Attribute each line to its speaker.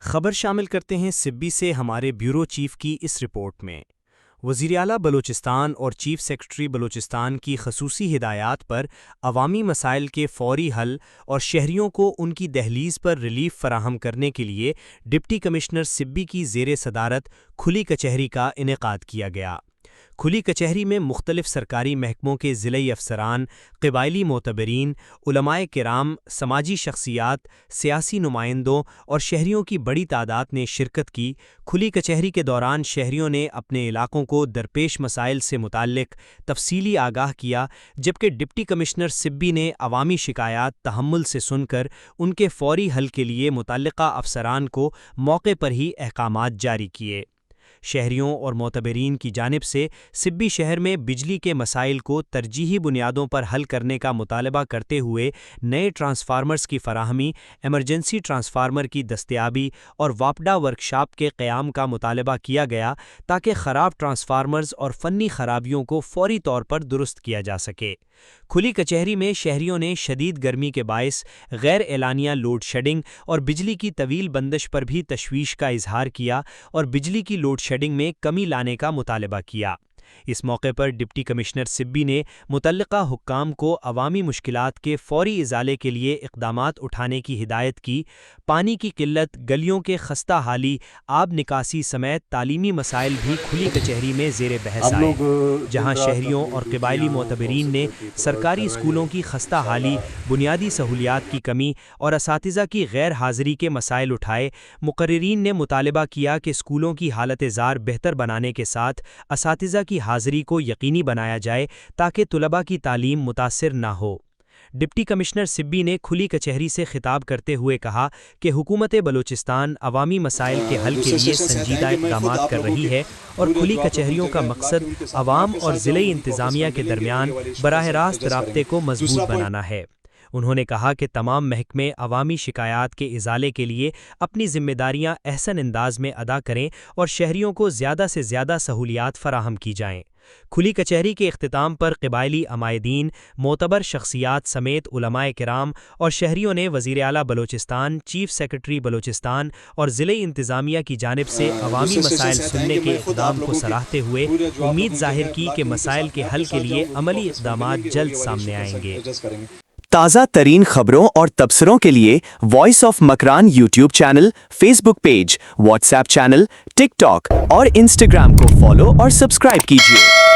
Speaker 1: خبر شامل کرتے ہیں سبی سے ہمارے بیورو چیف کی اس رپورٹ میں۔ وزیراعلیٰ بلوچستان اور چیف سیکرٹری بلوچستان کی خصوصی ہدایات پر عوامی مسائل کے فوری حل اور شہریوں کو ان کی دہلیز پر ریلیف فراہم کرنے کے لیے ڈپٹی کمشنر سبی کی زیر صدارت کھلی کچہری کا انعقاد کیا گیا۔ کھلی کچہری میں مختلف سرکاری محکموں کے ضلعی افسران، قبائلی معتبرین، علماء کرام، سماجی شخصیات، سیاسی نمائندوں اور شہریوں کی بڑی تعداد نے شرکت کی۔ کھلی کچہری کے دوران شہریوں نے اپنے علاقوں کو درپیش مسائل سے متعلق تفصیلی آگاہ کیا، جبکہ ڈپٹی کمشنر سبی نے عوامی شکایات تحمل سے سن کر ان کے فوری حل کے لیے متعلقہ افسران کو موقع پر ہی احکامات جاری کیے۔ شہریوں اور معتبرین کی جانب سے سبی شہر میں بجلی کے مسائل کو ترجیحی بنیادوں پر حل کرنے کا مطالبہ کرتے ہوئے نئے ٹرانسفارمرز کی فراہمی، ایمرجنسی ٹرانسفارمر کی دستیابی اور واپڈا ورکشاپ کے قیام کا مطالبہ کیا گیا تاکہ خراب ٹرانسفارمرز اور فنی خرابیوں کو فوری طور پر درست کیا جا سکے۔ کھلی کچہری میں شہریوں نے شدید گرمی کے باعث غیر اعلانیہ لوڈ شیڈنگ اور بجلی کی طویل بندش پر بھی تشویش کا اظہار کیا اور بجلی کی لوڈ شیڈنگ میں کمی لانے کا مطالبہ کیا۔ اس موقع پر ڈپٹی کمشنر سبی نے متعلقہ حکام کو عوامی مشکلات کے فوری ازالے کے لیے اقدامات اٹھانے کی ہدایت کی۔ پانی کی قلت، گلیوں کے خستہ حالی، آب نکاسی سمیت تعلیمی مسائل بھی کھلی کچہری میں زیر بحث آئے، جہاں شہریوں اور قبائلی معتبرین نے سرکاری اسکولوں کی خستہ حالی، بنیادی سہولیات کی کمی اور اساتذہ کی غیر حاضری کے مسائل اٹھائے۔ مقررین نے مطالبہ کیا کہ اسکولوں کی حالت زار بہتر بنانے کے ساتھ اساتذہ کی حاضری کو یقینی بنایا جائے تاکہ طلباء کی تعلیم متاثر نہ ہو۔ ڈپٹی کمشنر سبی نے کھلی کچہری سے خطاب کرتے ہوئے کہا کہ حکومت بلوچستان عوامی مسائل کے حل کے لیے سنجیدہ اقدامات کر رہی ہے اور کھلی کچہریوں کا مقصد عوام اور ضلعی انتظامیہ کے درمیان براہ راست رابطے کو مضبوط بنانا ہے۔ انہوں نے کہا کہ تمام محکمے عوامی شکایات کے ازالے کے لیے اپنی ذمہ داریاں احسن انداز میں ادا کریں اور شہریوں کو زیادہ سے زیادہ سہولیات فراہم کی جائیں۔ کھلی کچہری کے اختتام پر قبائلی عمائدین، معتبر شخصیات سمیت علماء کرام اور شہریوں نے وزیراعلیٰ بلوچستان، چیف سیکرٹری بلوچستان اور ضلعی انتظامیہ کی جانب سے عوامی مسائل سننے کے اقدام کو سراہتے ہوئے امید ظاہر کی کہ مسائل کے حل کے لیے عملی اقدامات جلد سامنے آئیں گے۔
Speaker 2: تازہ ترین خبروں اور تبصروں کے لیے voice of Makran YouTube channel, Facebook page, WhatsApp channel, TikTok اور انسٹاگرام کو فالو اور سبسکرائب کیجیے۔